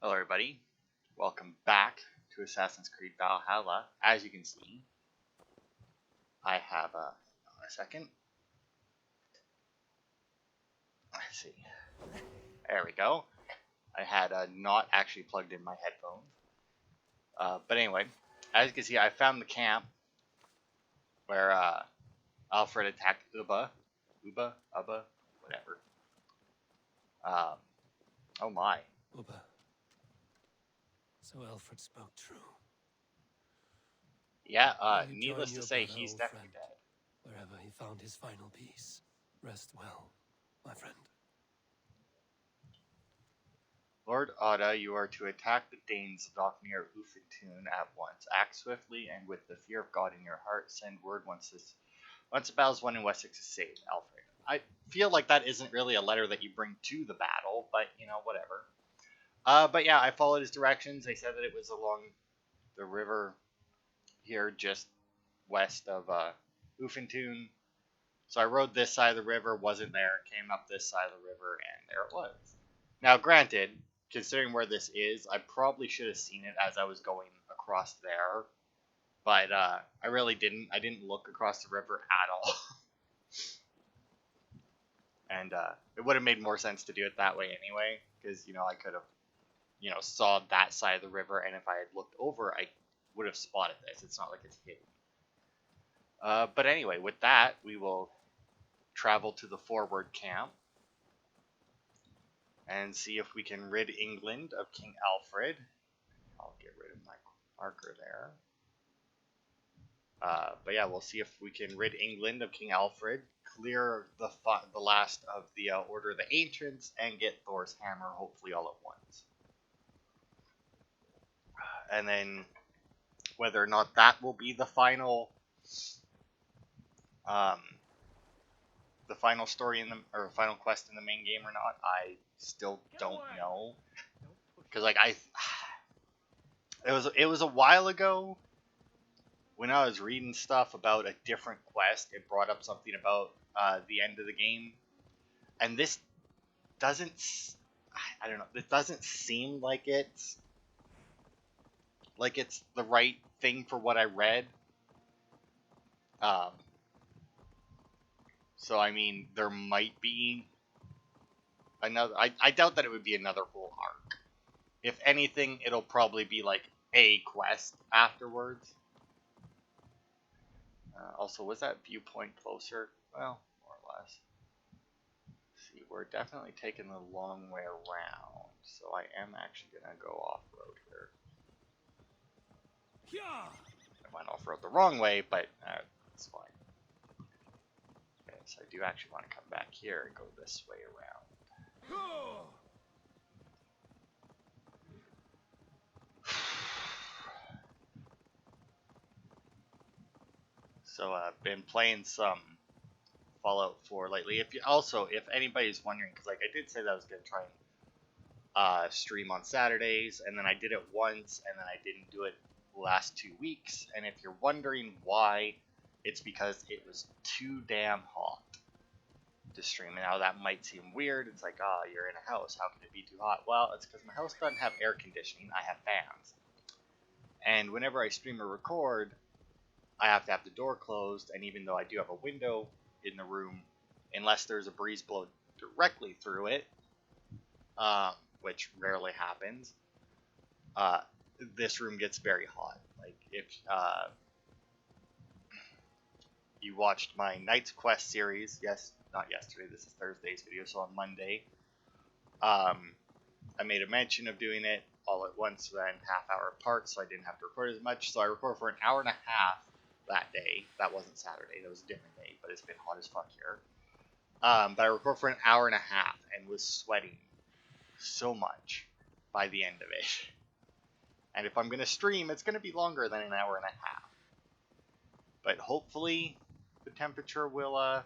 Hello everybody, welcome back to Assassin's Creed Valhalla. As you can see, I have a second. Let's see. There we go. I had not actually plugged in my headphones. But anyway, as you can see, I found the camp where Aelfred attacked Ubba, whatever. Oh my. Ubba. So Aelfred spoke true. Yeah, May he needless join to your say, brother, he's old definitely friend, dead. wherever he found his final peace. Rest well, my friend. Lord Otta, you are to attack the Danes docking near Ufentun at once. Act swiftly and with the fear of God in your heart. Send word once the battle's won and Wessex is saved. Aelfred. I feel like that isn't really a letter that you bring to the battle, but you know, whatever. But yeah, I followed his directions. They said that it was along the river here, just west of Ufentun. So I rode this side of the river, wasn't there, came up this side of the river, and there it was. Now, granted, considering where this is, I probably should have seen it as I was going across there, but I really didn't. I didn't look across the river at all. And it would have made more sense to do it that way anyway, because, you know, I could have, you know, saw that side of the river, and if I had looked over, I would have spotted this. It's not like it's hidden. But anyway, with that, we will travel to the forward camp and see if we can rid England of King Aelfred. I'll get rid of my marker there. But yeah, we'll see if we can rid England of King Aelfred, clear the last of the Order of the Ancients, and get Thor's hammer, hopefully all at once. And then, whether or not that will be the final story or final quest in the main game or not, I still don't know. Because like it was a while ago when I was reading stuff about a different quest. It brought up something about the end of the game, and this doesn't. I don't know. It doesn't seem like it's the right thing for what I read. So I mean, there might be another. I doubt that it would be another whole arc. If anything, it'll probably be like a quest afterwards. Also, was that viewpoint closer? Well, more or less. See, we're definitely taking the long way around, so I am actually gonna go off-road here. I went off-road the wrong way, but it's fine. Okay, so I do actually want to come back here and go this way around. So I've been playing some Fallout 4 lately. If anybody's wondering, because like I did say that I was gonna try and stream on Saturdays, and then I did it once, and then I didn't do it the last 2 weeks. And if you're wondering why, it's because it was too damn hot to stream. Now that might seem weird. It's like, oh, you're in a house. How can it be too hot? Well, it's because my house doesn't have air conditioning. I have fans. And whenever I stream or record, I have to have the door closed, and even though I do have a window in the room, unless there's a breeze blow directly through it, which rarely happens, this room gets very hot. Like, if you watched my Knight's Quest series, not yesterday, this is Thursday's video, so on Monday, I made a mention of doing it all at once, then half-hour apart, so I didn't have to record as much. So I recorded for an hour and a half that day. That wasn't Saturday, that was a different day, but it's been hot as fuck here. But I recorded for an hour and a half and was sweating so much by the end of it. And if I'm going to stream, it's going to be longer than an hour and a half. But hopefully the temperature will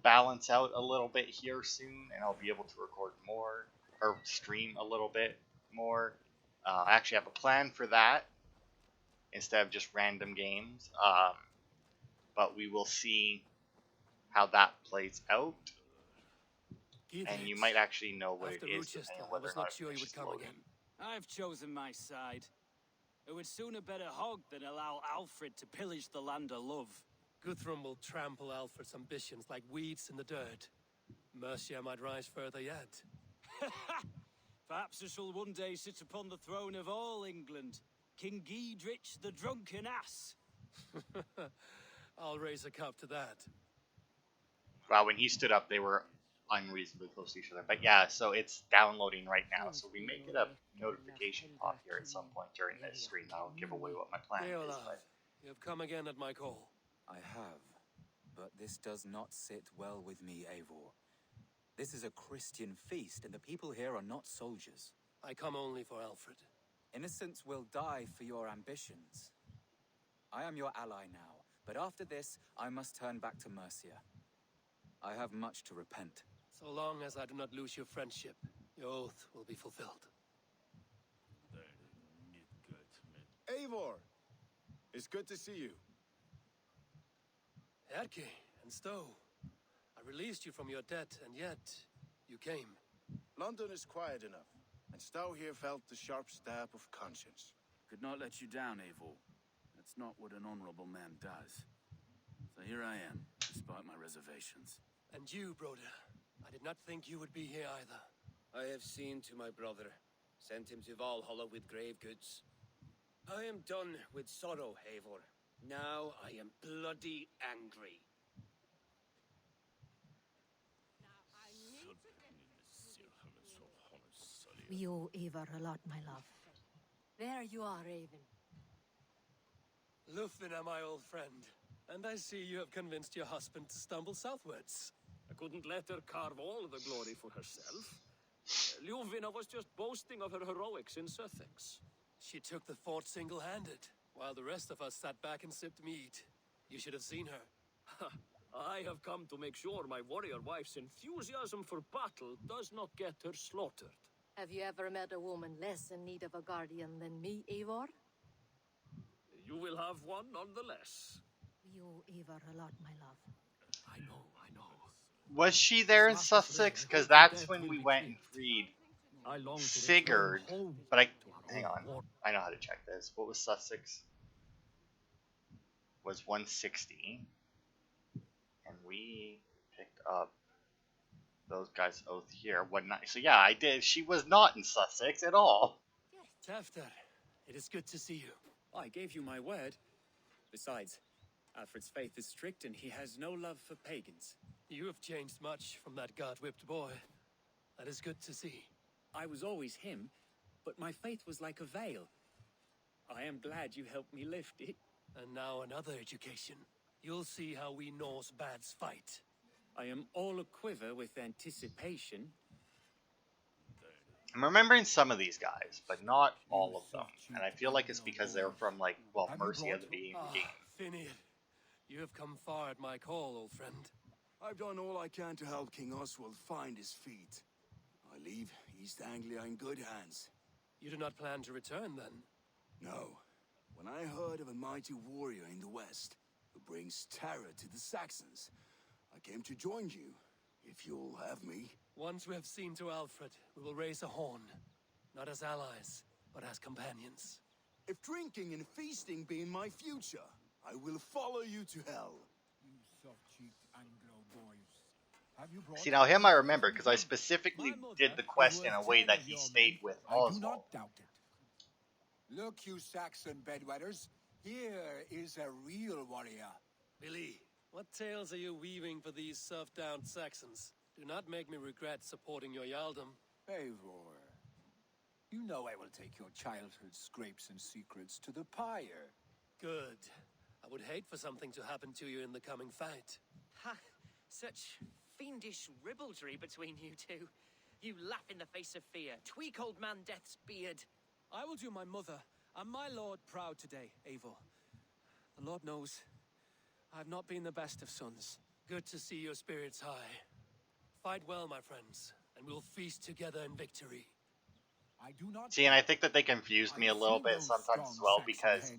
balance out a little bit here soon, and I'll be able to record more, or stream a little bit more. I actually have a plan for that, instead of just random games. But we will see how that plays out. and you might actually know what it After is Rochester, depending on I whether was or not not it sure you finishes would come loading. again. I've chosen my side. It would sooner bet a hog than allow Aelfred to pillage the land of love. Guthrum will trample Aelfred's ambitions like weeds in the dirt. Mercia might rise further yet. Perhaps he shall one day sit upon the throne of all England. King Giedrich the drunken ass. I'll raise a cup to that. Wow, when he stood up, they were unreasonably close to each other. But yeah, so it's downloading right now, so we may get a notification pop here at some point during this stream. That'll give away what my plan is. Deolaf, But you have come again at my call. I have, but this does not sit well with me, Eivor. This is a Christian feast, and the people here are not soldiers. I come only for Aelfred. Innocents will die for your ambitions. I am your ally now, but after this, I must turn back to Mercia. I have much to repent. So long as I do not lose your friendship, your oath will be fulfilled. Eivor! It's good to see you. Erke and Stowe, I released you from your debt, and yet you came. London is quiet enough, and Stowe here felt the sharp stab of conscience. Could not let you down, Eivor. That's not what an honorable man does. So here I am, despite my reservations. And you, Broder, I did not think you would be here either. I have seen to my brother, sent him to Valhalla with grave goods. I am done with sorrow, Eivor. Now I am bloody angry. We owe Eivor a lot, my love. There you are, Raven. Lufina, my old friend. And I see you have convinced your husband to stumble southwards. I couldn't let her carve all the glory for herself. Ljuvina was just boasting of her heroics in Sussex. She took the fort single-handed, while the rest of us sat back and sipped mead. You should have seen her. I have come to make sure my warrior wife's enthusiasm for battle does not get her slaughtered. Have you ever met a woman less in need of a guardian than me, Eivor? You will have one nonetheless. We owe Eivor a lot, my love. I know. was she there in Sussex? Because that's when we went and freed Sigurd. But hang on, I know how to check this. What was Sussex? Was 160, and we picked up those guys' oath here. So yeah, I did. She was not in Sussex at all. Tafter, it is good to see you. I gave you my word. Besides, Alfred's faith is strict and he has no love for pagans. You have changed much from that God-whipped boy. That is good to see. I was always him, but my faith was like a veil. I am glad you helped me lift it. And now another education. You'll see how we Norse bads fight. I am all aquiver with anticipation. I'm remembering some of these guys, but not all of them. And I feel like it's because they're from, Mercia at the beginning of the game. Finir, you have come far at my call, old friend. I've done all I can to help King Oswald find his feet. I leave East Anglia in good hands. You do not plan to return, then? No. When I heard of a mighty warrior in the west who brings terror to the Saxons, I came to join you, if you'll have me. Once we have seen to Aelfred, we will raise a horn. Not as allies, but as companions. If drinking and feasting be in my future, I will follow you to hell. You soft-cheeked Anglo boys. Have you brought... See, now him I remember, because I specifically did the quest in a way that he stayed with Oswald. I do not doubt it. Look, you Saxon bedwetters, here is a real warrior. Billy, what tales are you weaving for these serf-down Saxons? Do not make me regret supporting your Jarldom. Eivor, you know I will take your childhood scrapes and secrets to the pyre. Good. I would hate for something to happen to you in the coming fight. Ha! Such fiendish ribaldry between you two. You laugh in the face of fear. Tweak old man Death's beard. I will do my mother and my lord proud today, Eivor. The Lord knows I have not been the best of sons. Good to see your spirits high. Fight well, my friends, and we'll feast together in victory. I do not... See, and I think that they confused me a little bit sometimes as well, because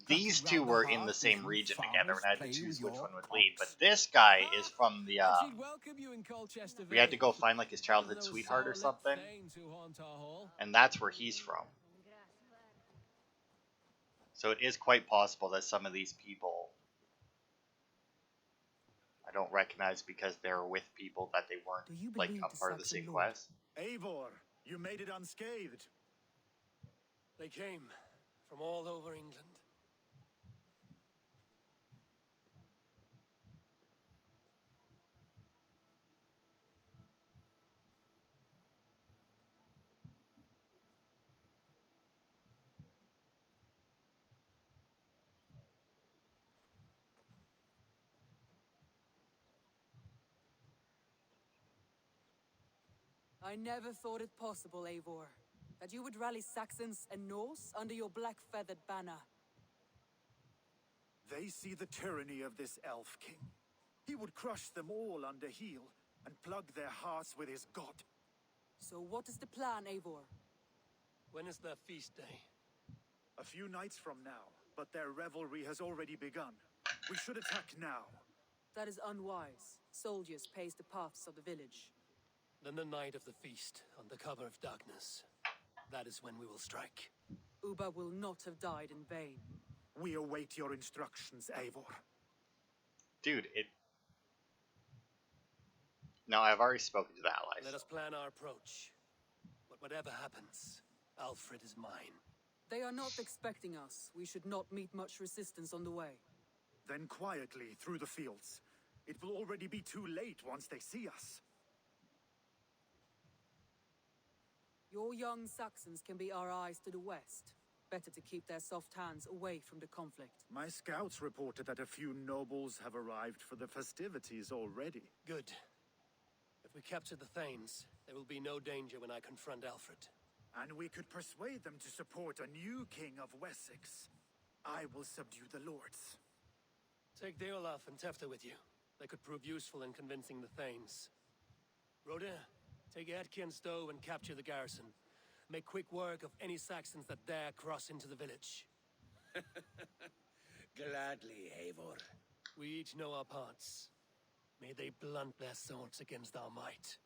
these two round the were in the hearth same with region farmers together, and I had to playing choose with which your one would lead. But ox. this guy is from the, And she'd welcome you in Colchester we had to Vale. go find like his One of childhood those sweetheart or sour-lipped something, thanes who haunt our hall. and that's where he's from. So it is quite possible that some of these people I don't recognize because they're with people that they weren't like a part of the same quest. Eivor, you made it unscathed. They came from all over England. I never thought it possible, Eivor, that you would rally Saxons and Norse under your black-feathered banner. They see the tyranny of this elf king. He would crush them all under heel and plug their hearts with his god. So what is the plan, Eivor? When is their feast day? A few nights from now, but their revelry has already begun. We should attack now. That is unwise. Soldiers pace the paths of the village. Then the night of the feast, under cover of darkness. That is when we will strike. Uba will not have died in vain. We await your instructions, Eivor. Dude, it... No, I've already spoken to the allies. Let us plan our approach. But whatever happens, Aelfred is mine. They are not expecting us. We should not meet much resistance on the way. Then quietly through the fields. It will already be too late once they see us. Your young Saxons can be our eyes to the west. Better to keep their soft hands away from the conflict. My scouts reported that a few nobles have arrived for the festivities already. Good. If we capture the Thanes, there will be no danger when I confront Aelfred. And we could persuade them to support a new king of Wessex. I will subdue the lords. Take Deolaf and Tefta with you. They could prove useful in convincing the Thanes. Rodin, take Edki and Stowe and capture the garrison. Make quick work of any Saxons that dare cross into the village. Gladly, Eivor. We each know our parts. May they blunt their swords against our might.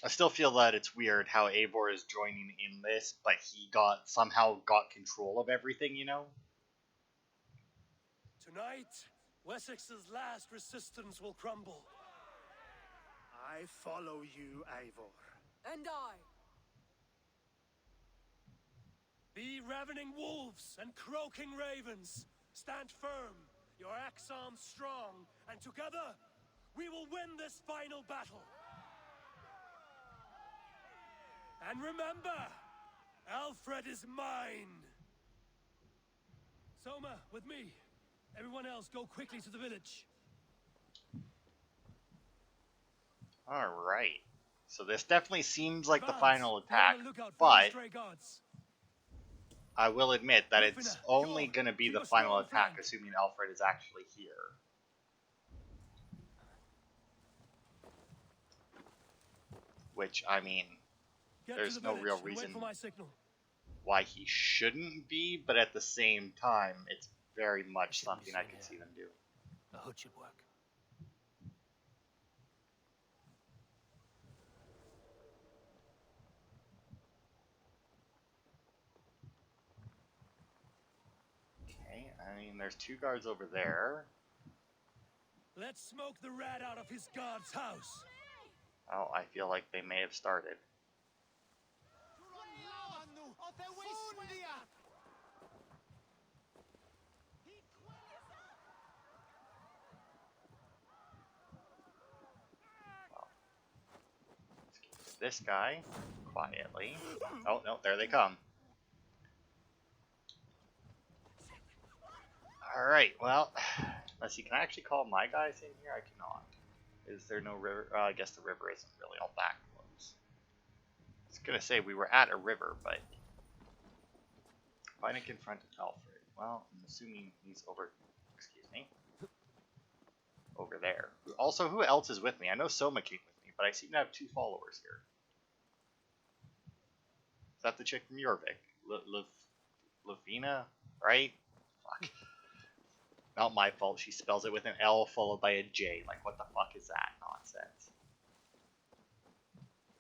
I still feel that it's weird how Eivor is joining in this, but he somehow got control of everything, you know? Tonight, Wessex's last resistance will crumble. I follow you, Eivor. And I. Be ravening wolves and croaking ravens. Stand firm, your axe arms strong, and together, we will win this final battle. And remember, Aelfred is mine. Soma, with me. Everyone else, go quickly to the village. Alright. So this definitely seems like the Advance. final Be on attack, the lookout for but any stray guards. I will admit that it's Rufina, only Yor, going to be keep the us final well in attack, flank. assuming Aelfred is actually here. Which, I mean, Get there's to the no village real and wait reason for my signal. why he shouldn't be, but at the same time, it's very much something I could see them do. A hood should work. Okay, I mean, there's two guards over there. Let's smoke the rat out of his guard's house. Oh, I feel like they may have started. Let's get this guy quietly. Oh, no, there they come. Alright, well, let's see, can I actually call my guys in here? I cannot. Is there no river? I guess the river isn't really all that close. I was gonna say we were at a river, but find and confront Aelfred. Well, I'm assuming he's over. Excuse me. Over there. Also, who else is with me? I know Soma came with but I seem to have 2 followers here. Is that the chick from Jorvik? Lavina? Right? Fuck. Not my fault. She spells it with an L followed by a J. Like, what the fuck is that nonsense?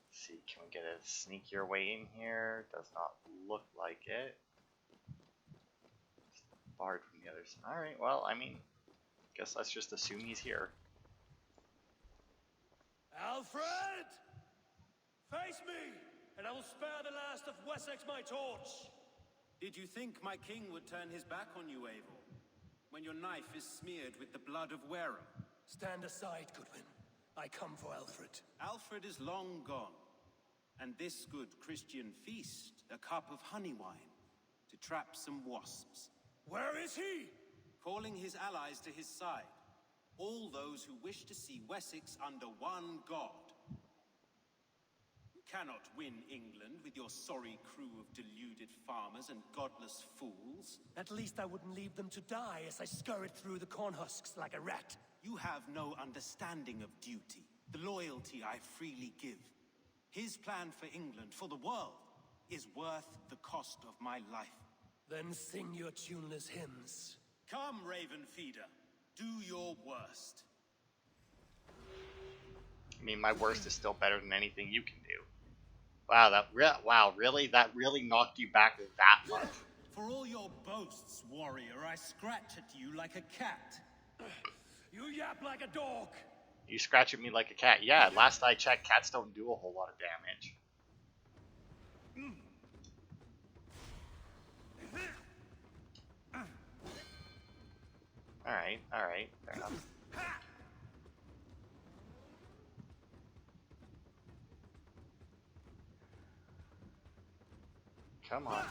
Let's see, can we get a sneakier way in here? Does not look like it. Barred from the other side. Alright, well, I mean, guess let's just assume he's here. Aelfred! Face me, and I will spare the last of Wessex my torch! Did you think my king would turn his back on you, Eivor? When your knife is smeared with the blood of Wearer? Stand aside, Goodwin. I come for Aelfred. Alfred is long gone. And this good Christian feast, a cup of honey wine, to trap some wasps. Where is he? Calling his allies to his side. All those who wish to see Wessex under one god. You cannot win England with your sorry crew of deluded farmers and godless fools. At least I wouldn't leave them to die as I scurried through the corn husks like a rat. You have no understanding of duty, the loyalty I freely give. His plan for England, for the world, is worth the cost of my life. Then sing your tuneless hymns. Come, Raven Feeder. Do your worst. I mean, my worst is still better than anything you can do. Wow, wow, really? That really knocked you back that much? For all your boasts, warrior, I scratch at you like a cat. You yap like a dog. You scratch at me like a cat. Yeah, last I checked, cats don't do a whole lot of damage. Alright, fair enough. Come on.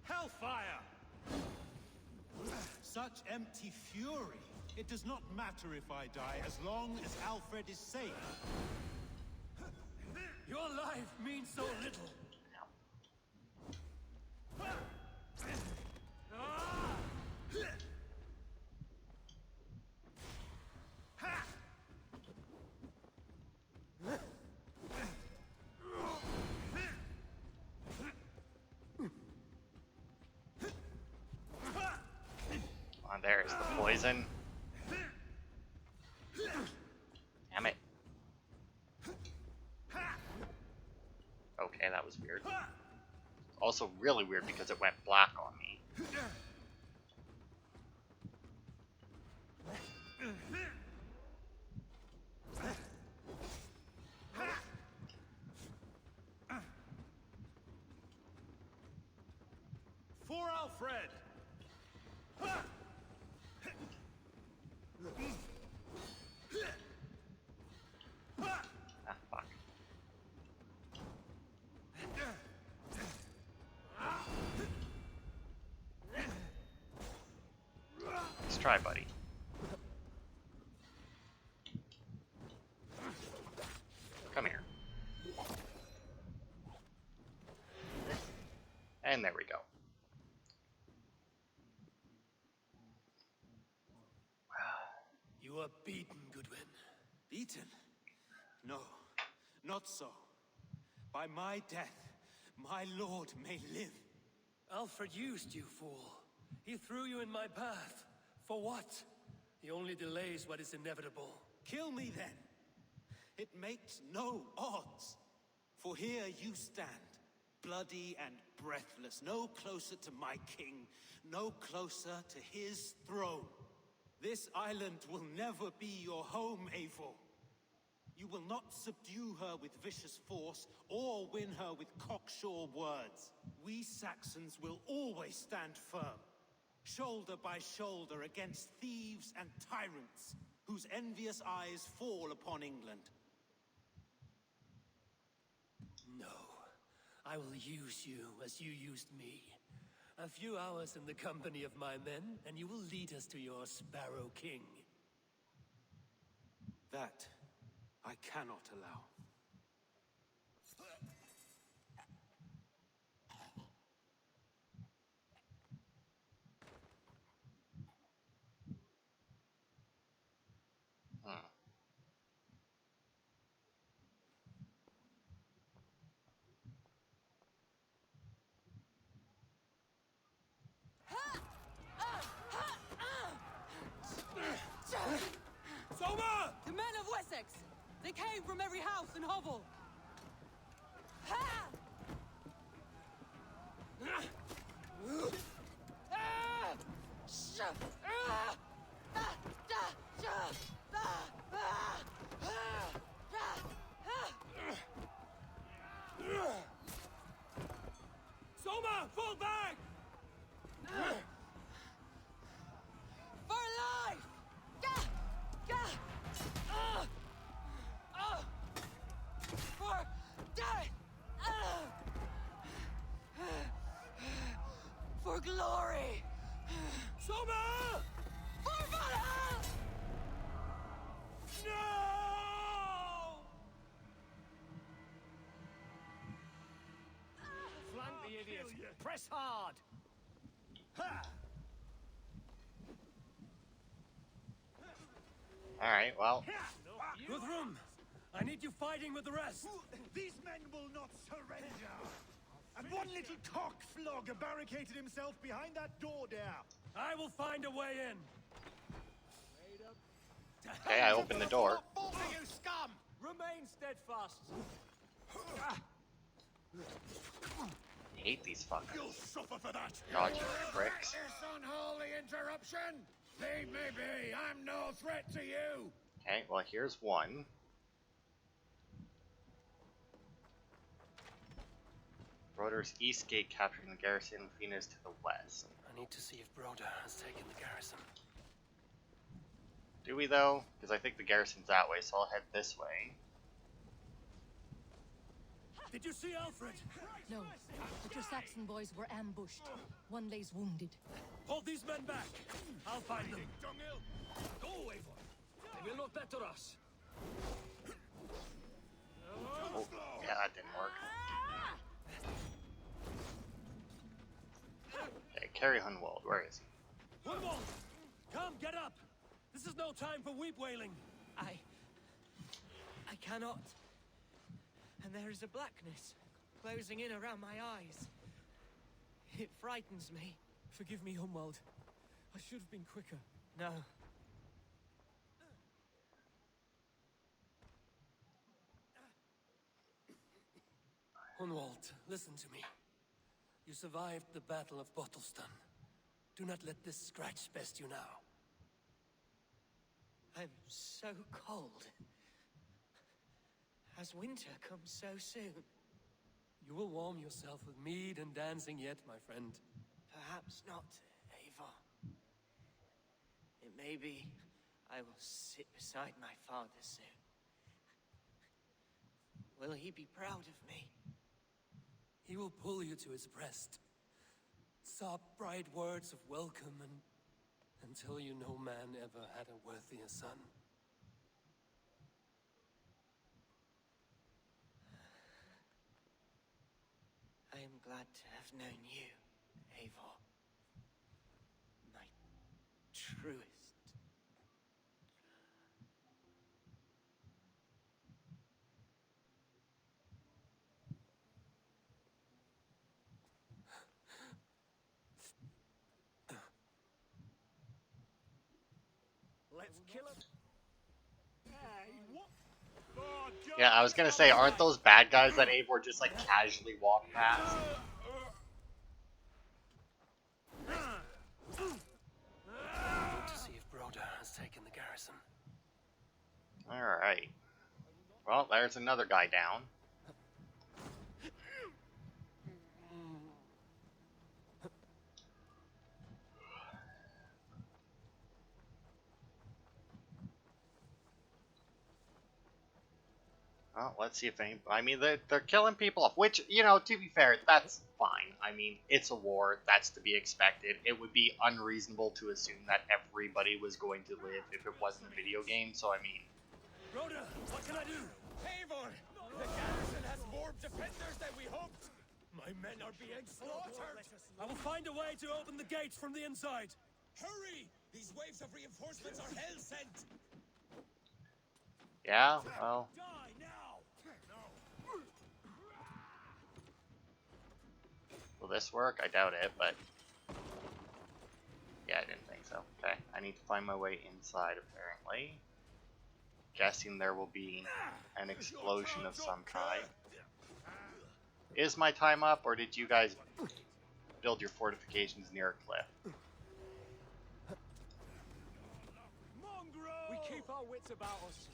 Hellfire! Such empty fury. It does not matter if I die, as long as Aelfred is safe. Your life means so little. Oh, there's the poison. Damn it. Okay, that was weird. Also really weird because it went black on me. For Aelfred! Ah, fuck. Let's try, buddy. Come here. And there we go. You are beaten, Goodwin. Beaten? No, not so. By my death, my lord may live. Aelfred used you, fool. He threw you in my path. For what? He only delays what is inevitable. Kill me then. It makes no odds. For here you stand, bloody and breathless, no closer to my king, no closer to his throne. This island will never be your home, Eivor. You will not subdue her with vicious force, or win her with cocksure words. We Saxons will always stand firm, shoulder by shoulder against thieves and tyrants, whose envious eyes fall upon England. No, I will use you as you used me. A few hours in the company of my men, and you will lead us to your Sparrow King. That I cannot allow. They came from every house and hovel! Ha! Soma, fall back! For life! For death! For glory! Soma! For Valhalla! No! Flank the idiot! Press hard! Ha! Alright, well. Guthrum, I need you fighting with the rest. These men will not surrender. And one little cockflogger barricaded himself behind that door there. I will find a way in. Okay, I opened the door. You scum! Remain steadfast. I hate these fuckers. You'll suffer for that. God, you pricks. This unholy interruption. Leave me be. I'm no threat to you. Okay, well, here's one. Broder's east gate capturing the garrison. Fena's to the west. I need to see if Broder has taken the garrison. Do we, though? Because I think the garrison's that way, so I'll head this way. Did you see Aelfred? No, but your Saxon boys were ambushed. One lays wounded. Hold these men back. I'll find them. Go, Eivor. They will not better us. Oh, yeah, that didn't work. Okay, carry Hunwald. Where is he? Hunwald! Come, get up! This is no time for weep wailing. I cannot. And there is a blackness closing in around my eyes. It frightens me. Forgive me, Humwald. I should have been quicker. No. Hunwald, listen to me. You survived the Battle of Bottleston. Do not let this scratch best you now. I'm so cold. Has winter come so soon? You will warm yourself with mead and dancing yet, my friend. Perhaps not, Eivor. It may be I will sit beside my father soon. Will he be proud of me? He will pull you to his breast, sob bright words of welcome, and until you no man ever had a worthier son. I am glad to have known you, Eivor. My truest. Let's kill him. Hey, what? Yeah, I was gonna say, aren't those bad guys that Eivor just like casually walked past? I need to see if Broder has taken the garrison. Alright. Well, there's another guy down. Well, let's see if any... I mean, they're killing people off, which, you know, to be fair, that's fine. I mean, it's a war. That's to be expected. It would be unreasonable to assume that everybody was going to live if it wasn't a video game, so I mean... Broder, what can I do? Eivor! The garrison has more defenders than we hoped! My men are being slaughtered! I will find a way to open the gates from the inside. Hurry! These waves of reinforcements are hell-sent! Yeah, well... Die now! Will this work? I doubt it, but... Yeah, I didn't think so. Okay, I need to find my way inside, apparently. Guessing there will be an explosion of some kind. Is my time up, or did you guys build your fortifications near a cliff? We keep our wits about us.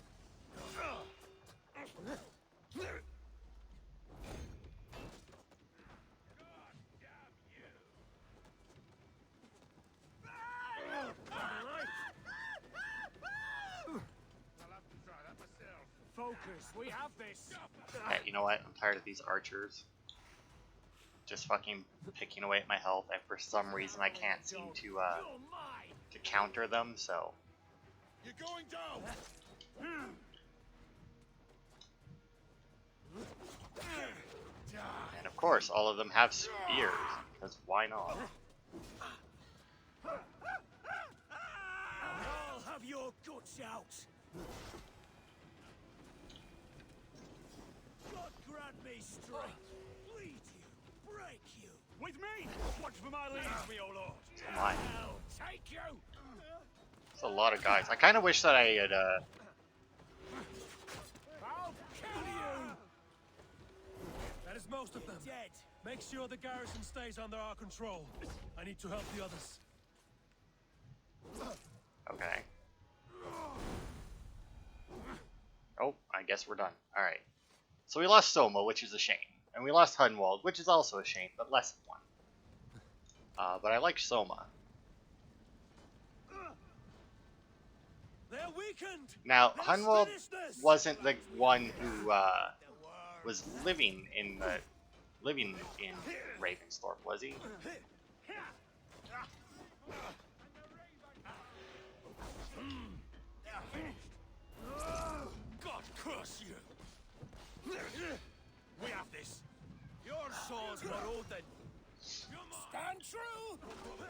Focus, we have this. Okay, you know what? I'm tired of these archers. Just fucking picking away at my health, and for some reason I can't seem to counter them, so. You're going down! And of course, all of them have spears, because why not? I'll have your guts out. God grant me strength. Bleed you. Break you. With me! Watch for my leads, me, O Lord. Come on. I'll take you. It's a lot of guys. I kind of wish that I had, I'll kill you. That is most of them. Dead. Make sure the garrison stays under our control. I need to help the others. Okay. Oh, I guess we're done. Alright. So we lost Soma, which is a shame. And we lost Hunwald, which is also a shame, but less than one. But I like Soma. They're weakened. Now, Hunwald wasn't the one who was living in Ravensthorpe, was he? God curse you. We have this. Your swords were Odin. Stand true.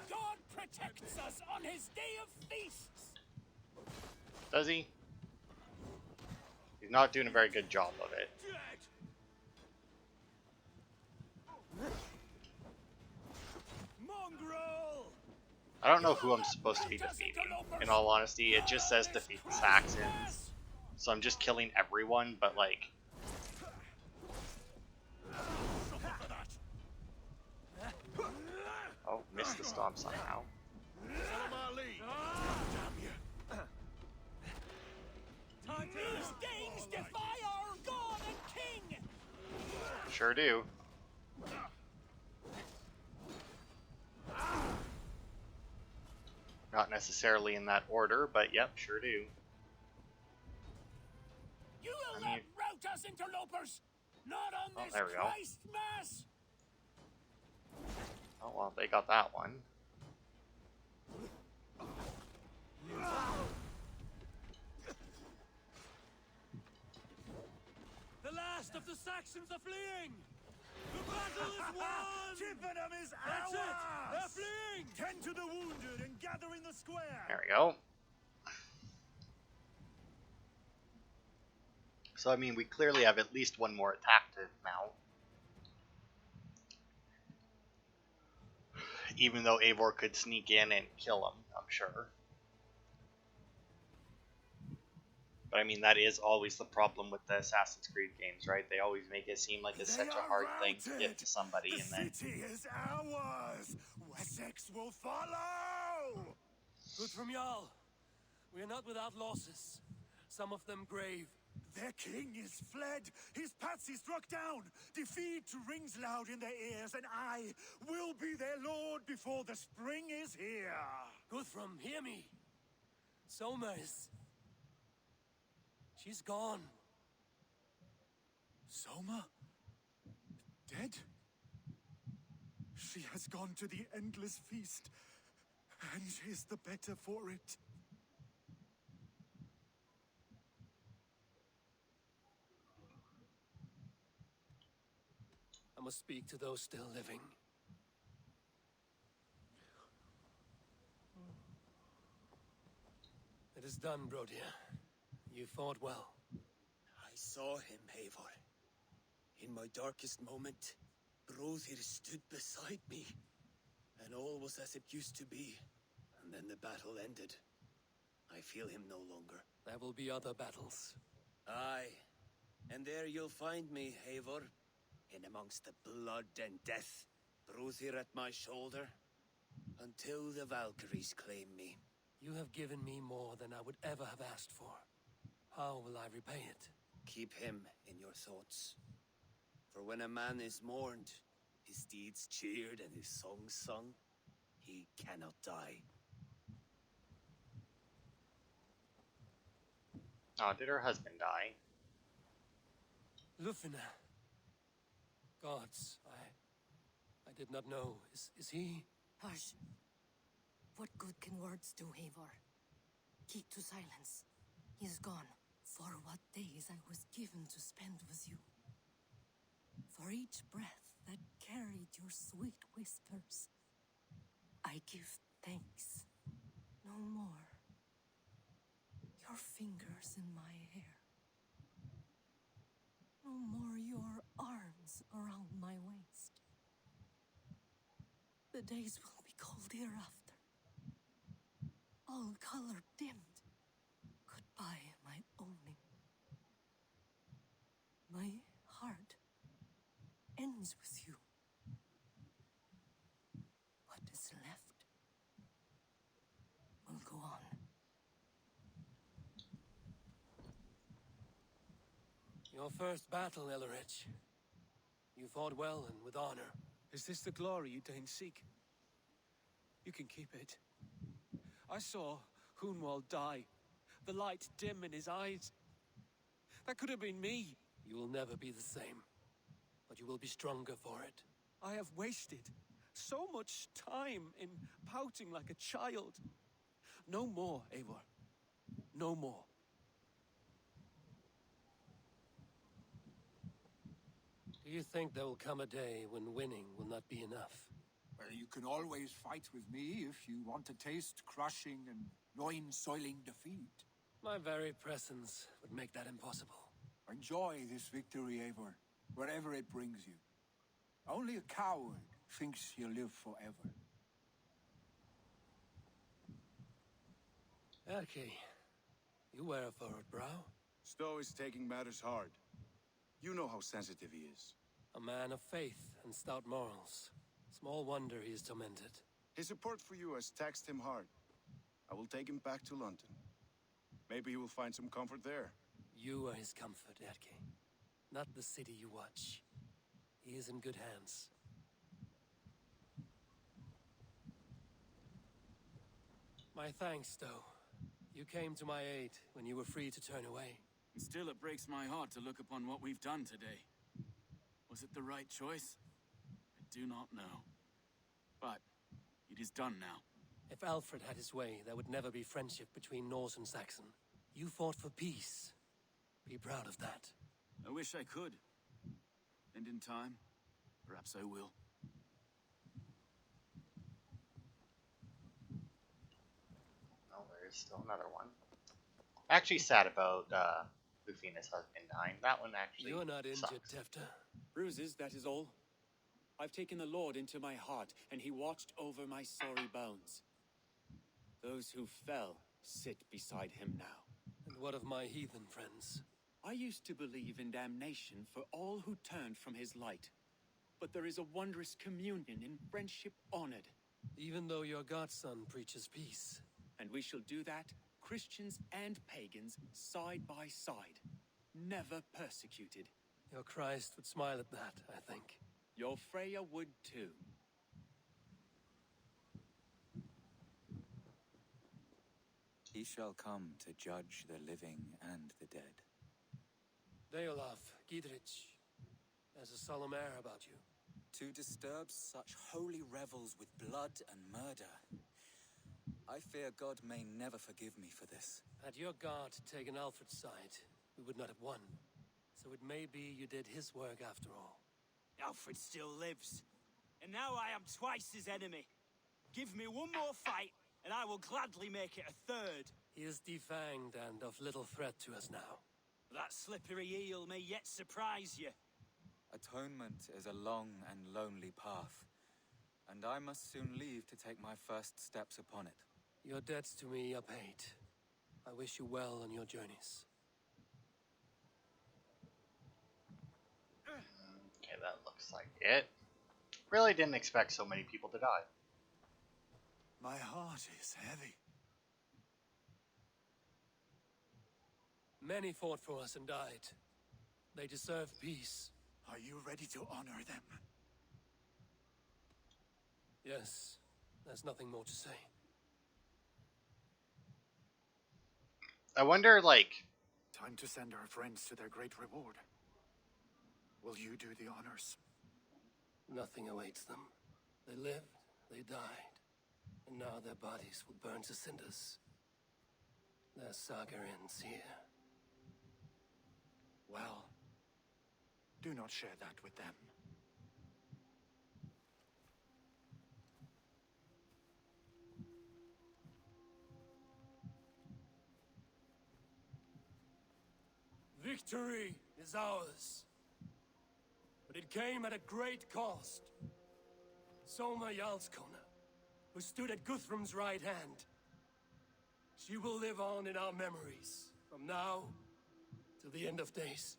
God protects us on his day of feasts. Does he? He's not doing a very good job of it. Mongrel. I don't know who I'm supposed to be defeating. In all honesty, it just says defeat the Saxons. So I'm just killing everyone, but like... Oh, missed the stomp somehow. These Danes defy our god and king. Sure do. Not necessarily in that order, but yep, sure do. You will not rout us, interlopers. Not on this there we go. Christ mass. Oh well, they got that one. The last of the Saxons are fleeing. The battle is won. Chippenham is That's ours! it. They're fleeing. Tend to the wounded and gather in the square. There we go. So I mean, we clearly have at least one more attack to mount. Even though Eivor could sneak in and kill him, I'm sure. But I mean, that is always the problem with the Assassin's Creed games, right? They always make it seem like it's such a hard thing to get to somebody, and then... The city is ours! Wessex will follow! Good from Jarl. We are not without losses. Some of them grave. Their king is fled, his patsy struck down, defeat rings loud in their ears, and I will be their lord before the spring is here. Guthrum, hear me. Soma is... She's gone. Soma? Dead? She has gone to the endless feast, and is the better for it. I must speak to those still living. It is done, Brodia. You fought well. I saw him, Eivor. In my darkest moment, Brothir stood beside me, and all was as it used to be. And then the battle ended. I feel him no longer. There will be other battles. Aye. And there you'll find me, Eivor. In amongst the blood and death. Brother at my shoulder. Until the Valkyries claim me. You have given me more than I would ever have asked for. How will I repay it? Keep him in your thoughts. For when a man is mourned, his deeds cheered and his songs sung, he cannot die. Oh, did her husband die? Lufina. Gods, I did not know. Is he? Hush. What good can words do, Eivor? Keep to silence. He is gone. For what days I was given to spend with you. For each breath that carried your sweet whispers. I give thanks. No more. Your fingers in my hair. No more your arms around my waist. The days will be cold hereafter. All color dimmed. Goodbye, my owning. My heart ends with you. What is left will go on. Your first battle, Elrich. You fought well and with honor. Is this the glory you deign seek? You can keep it. I saw Hunwald die. The light dim in his eyes. That could have been me. You will never be the same. But you will be stronger for it. I have wasted so much time in pouting like a child. No more, Eivor. No more. Do you think there will come a day when winning will not be enough? Well, you can always fight with me if you want to taste crushing and loin-soiling defeat. My very presence would make that impossible. Enjoy this victory, Eivor, wherever it brings you. Only a coward thinks he'll live forever. Erki, you wear a furrowed brow. Stowe is taking matters hard. You know how sensitive he is. A man of faith and stout morals. Small wonder he is tormented. His support for you has taxed him hard. I will take him back to London. Maybe he will find some comfort there. You are his comfort, Erki. Not the city you watch. He is in good hands. My thanks, Stowe. You came to my aid when you were free to turn away. Still, it breaks my heart to look upon what we've done today. Was it the right choice? I do not know. But it is done now. If Aelfred had his way, there would never be friendship between Norse and Saxon. You fought for peace. Be proud of that. I wish I could. And in time, perhaps I will. Oh, there's still another one. Actually sad about Lufina's husband dying. That one actually You're not injured, sucks. Tefta. Bruises, that is all. I've taken the Lord into my heart, and he watched over my sorry bones. Those who fell sit beside him now. And what of my heathen friends? I used to believe in damnation for all who turned from his light. But there is a wondrous communion in friendship honored. Even though your godson preaches peace. And we shall do that, Christians and pagans, side by side. Never persecuted. Your Christ would smile at that, I think. Your Freya would too. He shall come to judge the living and the dead. Deolaf, Gidrich, there's a solemn air about you. To disturb such holy revels with blood and murder. I fear God may never forgive me for this. Had your guard taken Aelfred's side, we would not have won. So it may be you did his work after all. Aelfred still lives. And now I am twice his enemy. Give me one more fight, and I will gladly make it a third. He is defanged and of little threat to us now. That slippery eel may yet surprise you. Atonement is a long and lonely path, and I must soon leave to take my first steps upon it. Your debts to me are paid. I wish you well on your journeys. Okay, that looks like it. Really didn't expect so many people to die. My heart is heavy. Many fought for us and died. They deserve peace. Are you ready to honor them? Yes, there's nothing more to say. I wonder, like... Time to send our friends to their great reward. Will you do the honors? Nothing awaits them. They lived, they died, and now their bodies will burn to cinders. Their saga ends here. Well, do not share that with them. Victory is ours. But it came at a great cost. Soma Jarlskona, who stood at Guthrum's right hand. She will live on in our memories, from now to the end of days.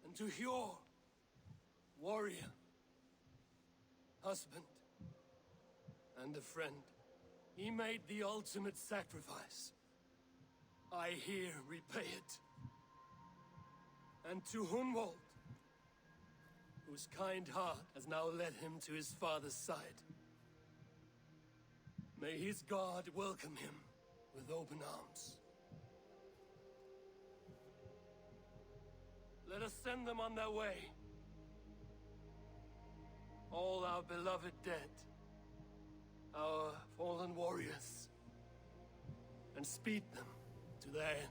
And to Hjor, warrior, husband, and a friend, he made the ultimate sacrifice. I here repay it. And to Hunwald, whose kind heart has now led him to his father's side. May his God welcome him with open arms. Let us send them on their way. All our beloved dead, our fallen warriors, and speed them to their end.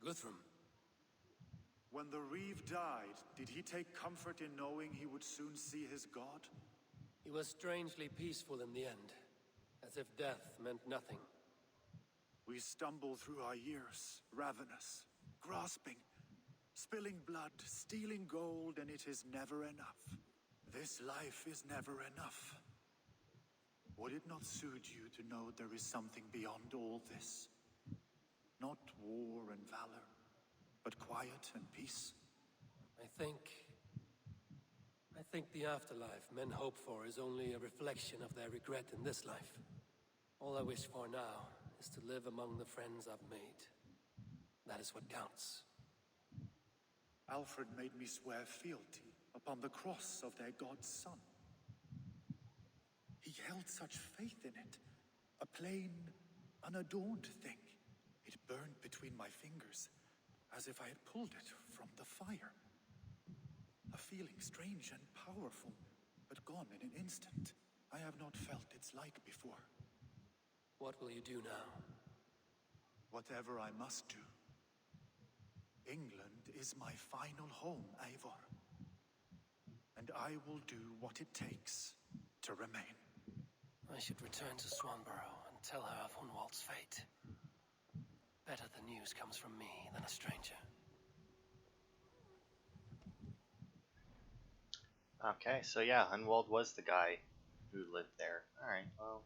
Guthrum. When the Reeve died, did he take comfort in knowing he would soon see his god? He was strangely peaceful in the end, as if death meant nothing. We stumble through our years, ravenous, grasping, spilling blood, stealing gold, and it is never enough. This life is never enough. Would it not suit you to know there is something beyond all this? Not war and valor, but quiet and peace? I think the afterlife men hope for is only a reflection of their regret in this life. All I wish for now is to live among the friends I've made. That is what counts. Aelfred made me swear fealty upon the cross of their god's son. He held such faith in it, a plain, unadorned thing. It burned between my fingers, as if I had pulled it from the fire. A feeling strange and powerful, but gone in an instant. I have not felt its like before. What will you do now? Whatever I must do. England is my final home, Eivor. And I will do what it takes to remain. I should return to Swanborough and tell her of Hunwald's fate. Better the news comes from me than a stranger. Okay, so yeah, Hunwald was the guy who lived there. Alright, well.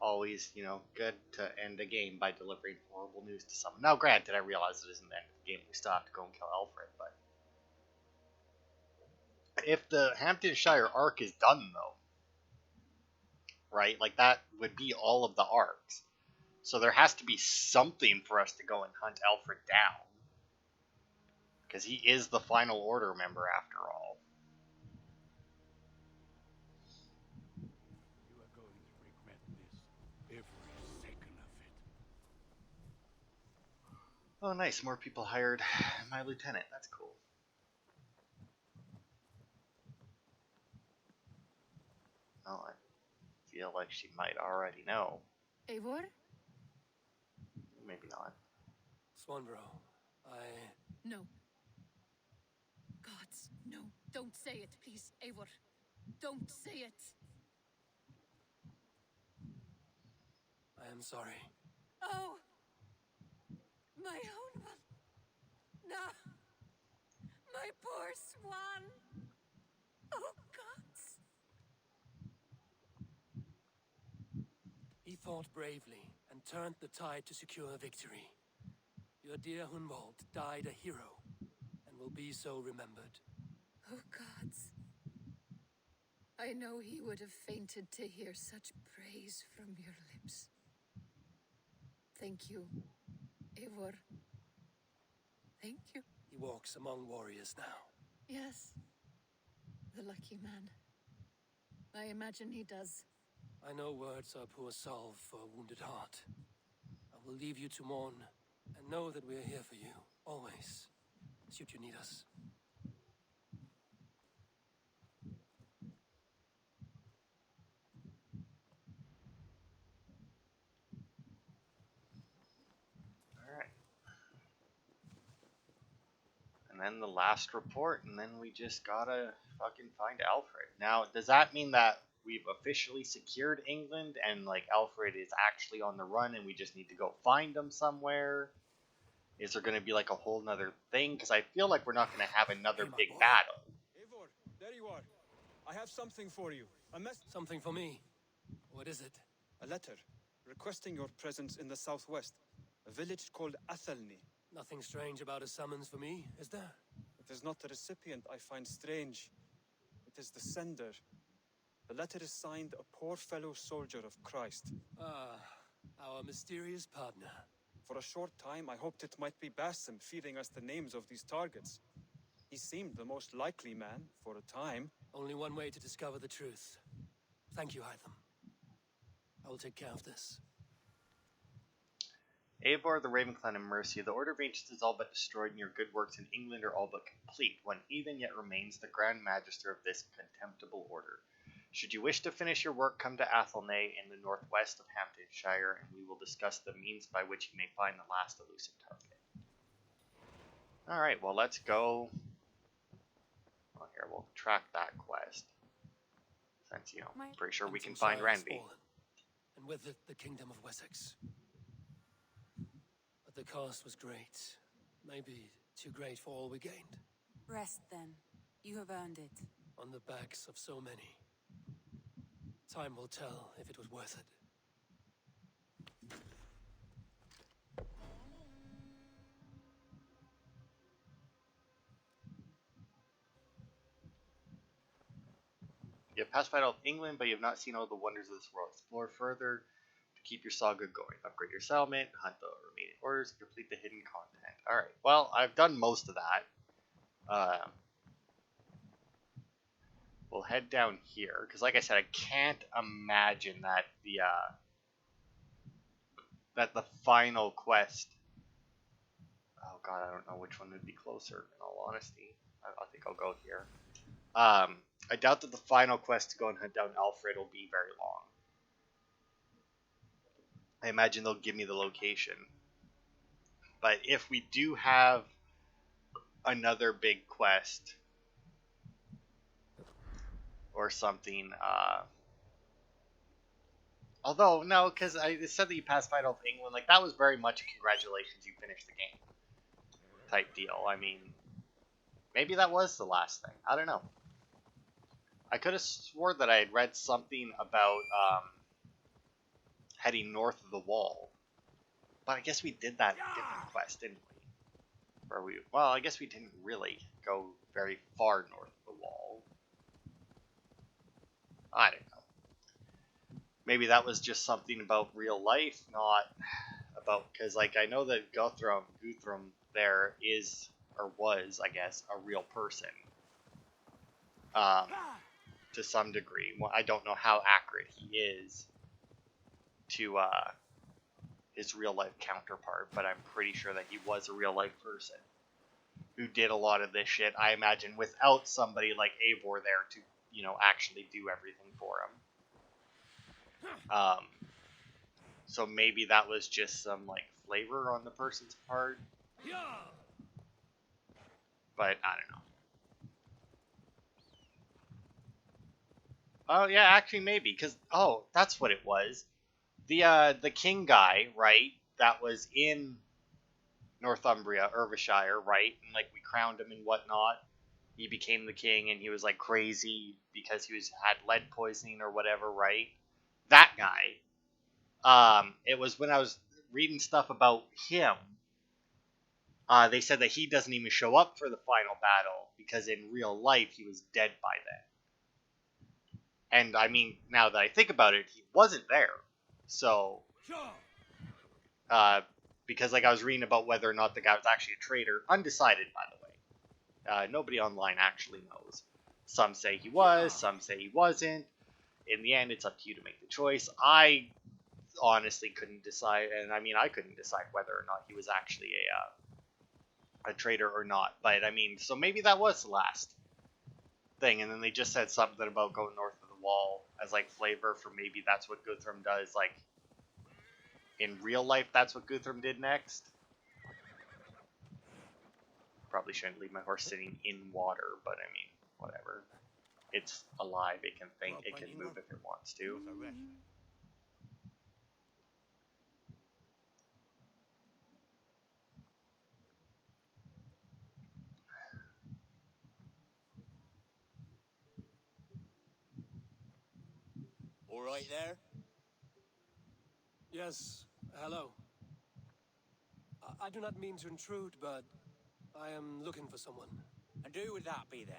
always, you know, good to end a game by delivering horrible news to someone. Now, granted, I realize it isn't the end of the game. We still have to go and kill Aelfred, but if the Hamptonshire arc is done, though, right, like that would be all of the arcs. So there has to be something for us to go and hunt Aelfred down, because he is the final order member after all. You are going to regret this, every second of it. Oh, nice. More people hired my lieutenant. That's cool. Oh, I feel like she might already know. Eivor? Maybe not. Swanborough, No. Gods, no. Don't say it, please, Eivor. Don't say it. I am sorry. Oh! My own one. No. My poor swan. Oh, gods. He fought bravely and turned the tide to secure victory. Your dear Hunwald died a hero and will be so remembered. Oh, gods. I know he would have fainted to hear such praise from your lips. Thank you, Eivor. Thank you. He walks among warriors now. Yes. The lucky man. I imagine he does. I know words are poor salve for a wounded heart. I will leave you to mourn, and know that we are here for you, always, should you need us. Alright. And then the last report, and then we just gotta fucking find Aelfred. Now, does that mean that we've officially secured England, and, like, Aelfred is actually on the run, and we just need to go find him somewhere? Is there gonna be, like, a whole nother thing? Because I feel like we're not gonna have another big battle. Eivor, there you are. I have something for you. Something for me. What is it? A letter requesting your presence in the southwest, a village called Athelney. Nothing strange about a summons for me, is there? It is not the recipient I find strange. It is the sender. The letter is signed a poor fellow soldier of Christ. Ah, our mysterious partner. For a short time, I hoped it might be Basim feeding us the names of these targets. He seemed the most likely man, for a time. Only one way to discover the truth. Thank you, Hytham. I will take care of this. Eivor, the Ravenclan, and Mercia, the Order of Ancients is all but destroyed, and your good works in England are all but complete. One heathen yet remains the Grand Magister of this contemptible order. Should you wish to finish your work, come to Athelney in the northwest of Hamptonshire, and we will discuss the means by which you may find the last elusive target. Alright, well, let's go. Well, here, we'll track that quest. Since, you know, pretty sure we can find Ranby. And with it, the Kingdom of Wessex. But the cost was great. Maybe too great for all we gained. Rest then. You have earned it. On the backs of so many. Time will tell if it was worth it. You have pacified all of England, but you have not seen all the wonders of this world. Explore further to keep your saga going. Upgrade your settlement, hunt the remaining orders, and complete the hidden content. Alright, well, I've done most of that. We'll head down here, because like I said, I can't imagine that the final quest... Oh god, I don't know which one would be closer, in all honesty. I think I'll go here. I doubt that the final quest to go and hunt down Aelfred will be very long. I imagine they'll give me the location. But if we do have another big quest or something, although, no, because it said that you pacified all of England, like, that was very much a congratulations, you finished the game type deal. I mean, maybe that was the last thing. I don't know. I could have swore that I had read something about heading north of the wall. But I guess we did that in a different quest, didn't we? Well, I guess we didn't really go very far north of the wall. I don't know. Maybe that was just something about real life, not about, because like I know that Guthrum there is, or was, I guess, a real person. To some degree. Well, I don't know how accurate he is to his real life counterpart, but I'm pretty sure that he was a real life person who did a lot of this shit, I imagine, without somebody like Eivor there to, you know, actually do everything for him. So maybe that was just some, like, flavor on the person's part. But I don't know. Oh, yeah, actually, maybe, because, oh, that's what it was. The king guy, right, that was in Northumbria, Irvishire, right, and, like, we crowned him and whatnot. He became the king, and he was, like, crazy because he had lead poisoning or whatever, right? That guy, it was when I was reading stuff about him, they said that he doesn't even show up for the final battle because in real life he was dead by then. And I mean, now that I think about it, he wasn't there. So, because like I was reading about whether or not the guy was actually a traitor, undecided by the way. Nobody online actually knows. Some say he was, some say he wasn't. In the end, it's up to you to make the choice. I honestly couldn't decide, and I mean, I couldn't decide whether or not he was actually a traitor or not. But I mean, so maybe that was the last thing, and then they just said something about going north of the wall as like flavor for maybe that's what Guthrum does. Like in real life, that's what Guthrum did next. Probably shouldn't leave my horse sitting in water, but I mean, whatever. It's alive. It can think. It can move if it wants to. All right there? Yes, hello. I do not mean to intrude, but I am looking for someone. And who would that be then?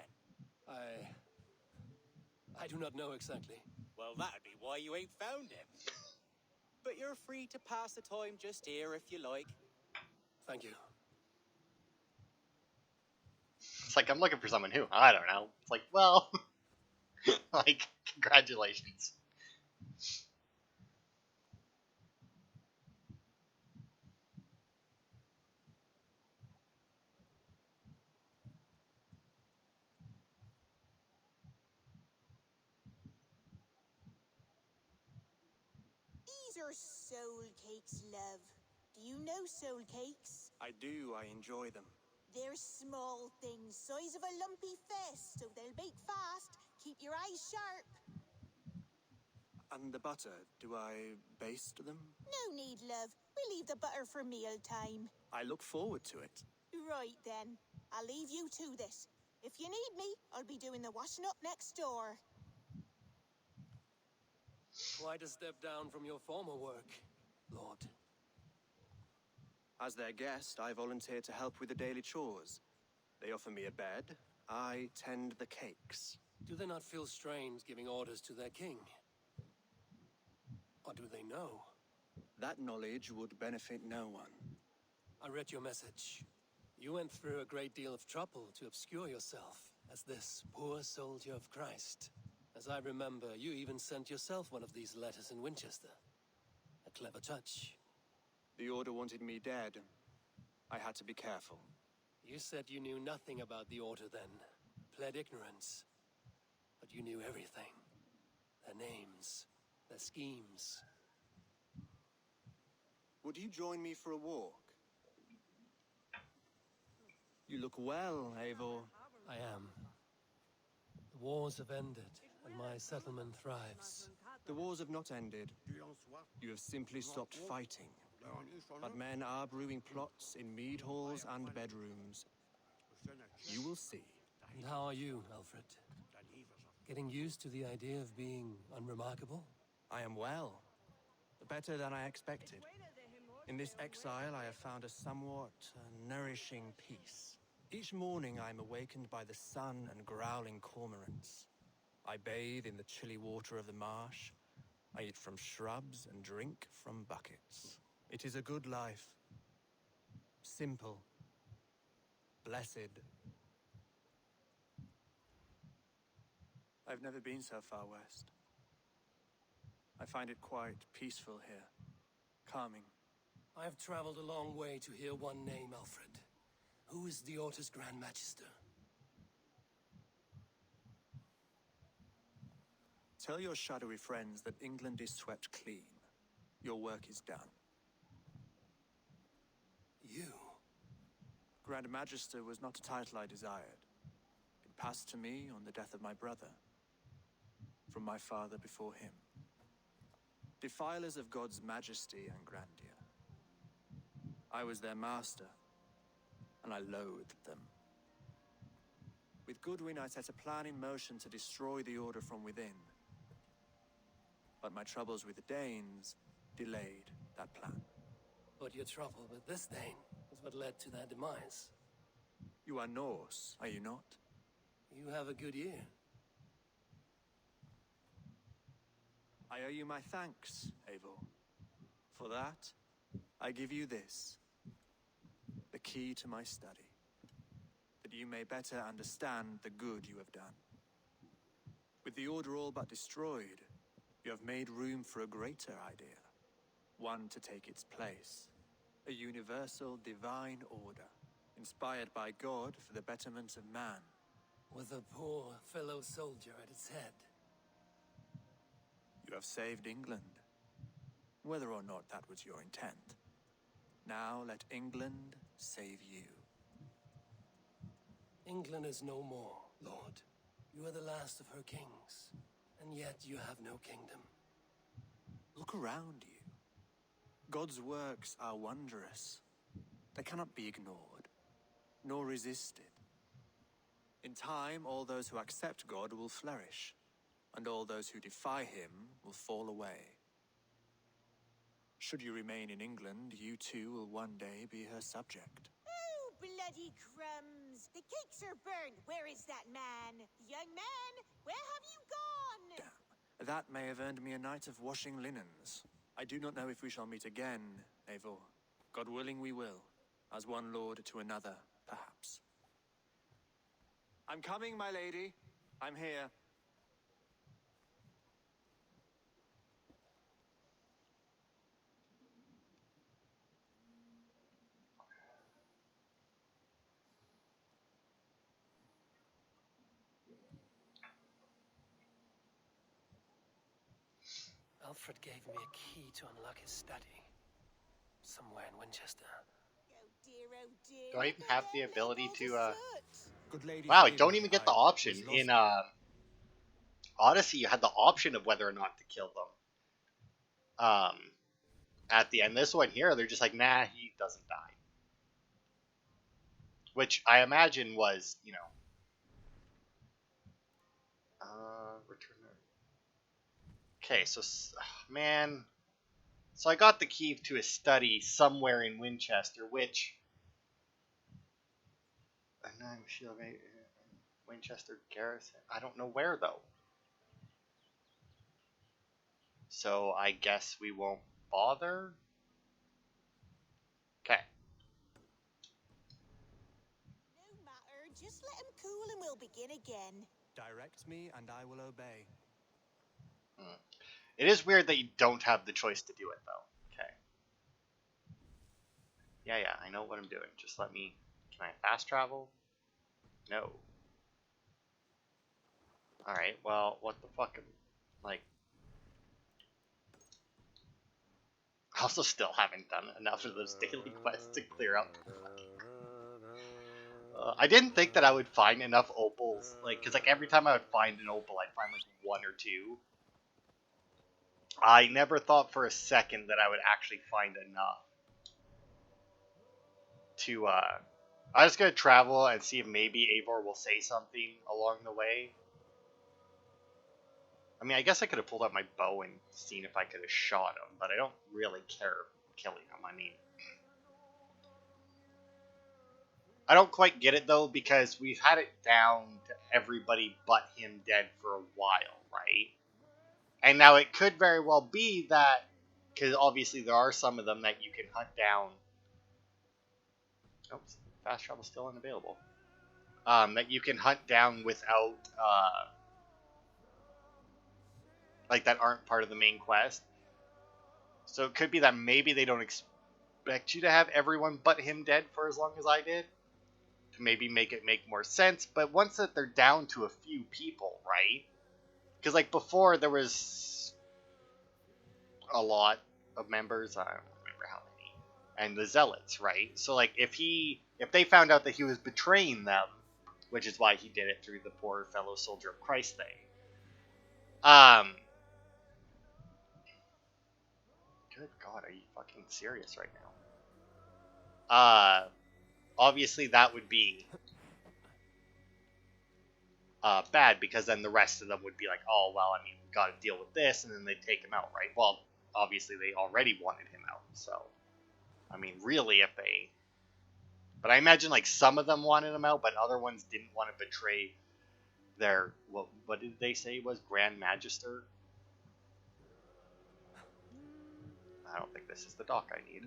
I do not know exactly. Well, that'd be why you ain't found him. But you're free to pass the time just here if you like. Thank you. It's like I'm looking for someone who I don't know. It's like, well, like congratulations. These are soul cakes, love. Do you know soul cakes? I do. I enjoy them. They're small things, size of a lumpy fist, so they'll bake fast. Keep your eyes sharp. And the butter, do I baste them? No need, love. We'll leave the butter for meal time. I look forward to it. Right then. I'll leave you to this. If you need me, I'll be doing the washing up next door. Quite a step down from your former work, Lord. As their guest, I volunteered to help with the daily chores. They offer me a bed. I tend the cakes. Do they not feel strange giving orders to their king? Or do they know? That knowledge would benefit no one. I read your message. You went through a great deal of trouble to obscure yourself as this poor soldier of Christ. As I remember, you even sent yourself one of these letters in Winchester. A clever touch. The Order wanted me dead. I had to be careful. You said you knew nothing about the Order then. Pled ignorance. But you knew everything. Their names. Their schemes. Would you join me for a walk? You look well, Eivor. I am. The wars have ended, and my settlement thrives. The wars have not ended. You have simply stopped fighting. But men are brewing plots in mead halls and bedrooms. You will see. And how are you, Aelfred? Getting used to the idea of being unremarkable? I am well. Better than I expected. In this exile, I have found a somewhat nourishing peace. Each morning, I am awakened by the sun and growling cormorants. I bathe in the chilly water of the marsh. I eat from shrubs and drink from buckets. It is a good life. Simple. Blessed. I've never been so far west. I find it quite peaceful here. Calming. I've traveled a long way to hear one name, Aelfred. Who is the Orta's Grand Magister? Tell your shadowy friends that England is swept clean. Your work is done. You? Grand Magister was not a title I desired. It passed to me on the death of my brother, from my father before him. Defilers of God's majesty and grandeur. I was their master, and I loathed them. With Goodwin, I set a plan in motion to destroy the Order from within. But my troubles with the Danes delayed that plan. But your trouble with this Dane is what led to their demise. You are Norse, are you not? You have a good ear. I owe you my thanks, Eivor. For that, I give you this. The key to my study. That you may better understand the good you have done. With the Order all but destroyed, you have made room for a greater idea. One to take its place. A universal divine order, inspired by God for the betterment of man. With a poor fellow soldier at its head. You have saved England, whether or not that was your intent. Now let England save you. England is no more, Lord. You are the last of her kings, and yet you have no kingdom. Look around you. God's works are wondrous. They cannot be ignored, nor resisted. In time, all those who accept God will flourish, and all those who defy him will fall away. Should you remain in England, you too will one day be her subject. Oh, bloody crumbs! The cakes are burned. Where is that man? Young man, where have you gone? Damn. That may have earned me a night of washing linens. I do not know if we shall meet again, Eivor. God willing, we will. As one lord to another, perhaps. I'm coming, my lady. I'm here. Aelfred gave me a key to unlock his study. Somewhere in Winchester. Oh dear, oh dear. Do I even have the ability to, Good lady, Wow, I don't even get the option. In, Odyssey, you had the option of whether or not to kill them. At the end, this one here, they're just like, nah, he doesn't die. Which I imagine was, you know... return... Okay, so... man... So I got the key to his study somewhere in Winchester, which... Winchester Garrison. I don't know where, though. So I guess we won't bother? Okay. No matter, just let him cool and we'll begin again. Direct me and I will obey. It is weird that you don't have the choice to do it, though. Okay. Yeah, I know what I'm doing. Just let me... Can I fast travel? No. Alright, well, what the fuck? Like... I also still haven't done enough of those daily quests to clear up. I didn't think that I would find enough opals, like, because like every time I would find an opal, I'd find like one or two. I never thought for a second that I would actually find enough to, I'm just gonna travel and see if maybe Eivor will say something along the way. I mean, I guess I could have pulled out my bow and seen if I could have shot him, but I don't really care killing him. I mean, I don't quite get it, though, because we've had it down to everybody but him dead for a while, right? And now it could very well be that, because obviously there are some of them that you can hunt down. Oops, fast travel still unavailable. That you can hunt down without, like, that aren't part of the main quest. So it could be that maybe they don't expect you to have everyone but him dead for as long as I did, to maybe make it make more sense. But once that they're down to a few people, right? Because, like, before there was a lot of members. I don't remember how many. And the zealots, right? So, like, if they found out that he was betraying them, which is why he did it through the poor fellow soldier of Christ thing. Good God, are you fucking serious right now? Obviously that would be bad, because then the rest of them would be like, oh, well, I mean, we've got to deal with this, and then they'd take him out, right? Well, obviously they already wanted him out, so, I mean, really, if they... But I imagine, like, some of them wanted him out, but other ones didn't want to betray their, what did they say was Grand Magister? I don't think this is the dock I need.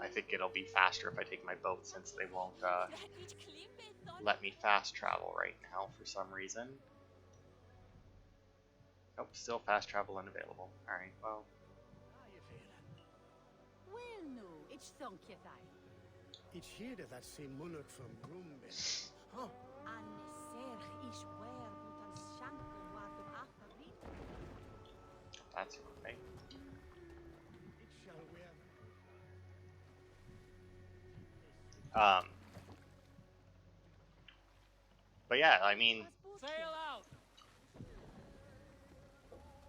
I think it'll be faster if I take my boat, since they won't let me fast travel right now for some reason. Nope, still fast travel unavailable. Alright, well. Well, no, it's thunk you thai. It's here that same monarch from Grumben. Huh? That's okay. But yeah, I mean, Sail out.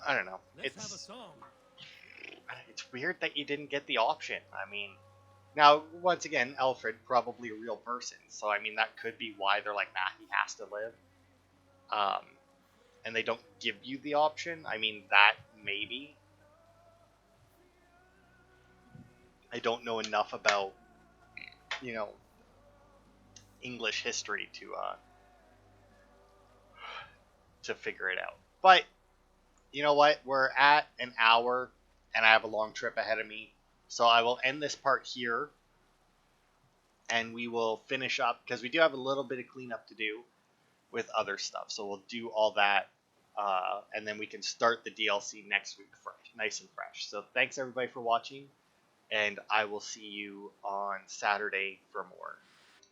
I don't know. Let's have a song. It's weird that you didn't get the option. I mean, now, once again, Aelfred, probably a real person, so I mean, that could be why they're like, nah, he has to live. And they don't give you the option. I mean, that maybe. I don't know enough about, you know, English history to figure it out. But you know what? We're at an hour, and I have a long trip ahead of me, so I will end this part here, and we will finish up, because we do have a little bit of cleanup to do with other stuff. So we'll do all that, and then we can start the DLC next week fresh, nice and fresh. So thanks everybody for watching, and I will see you on Saturday for more.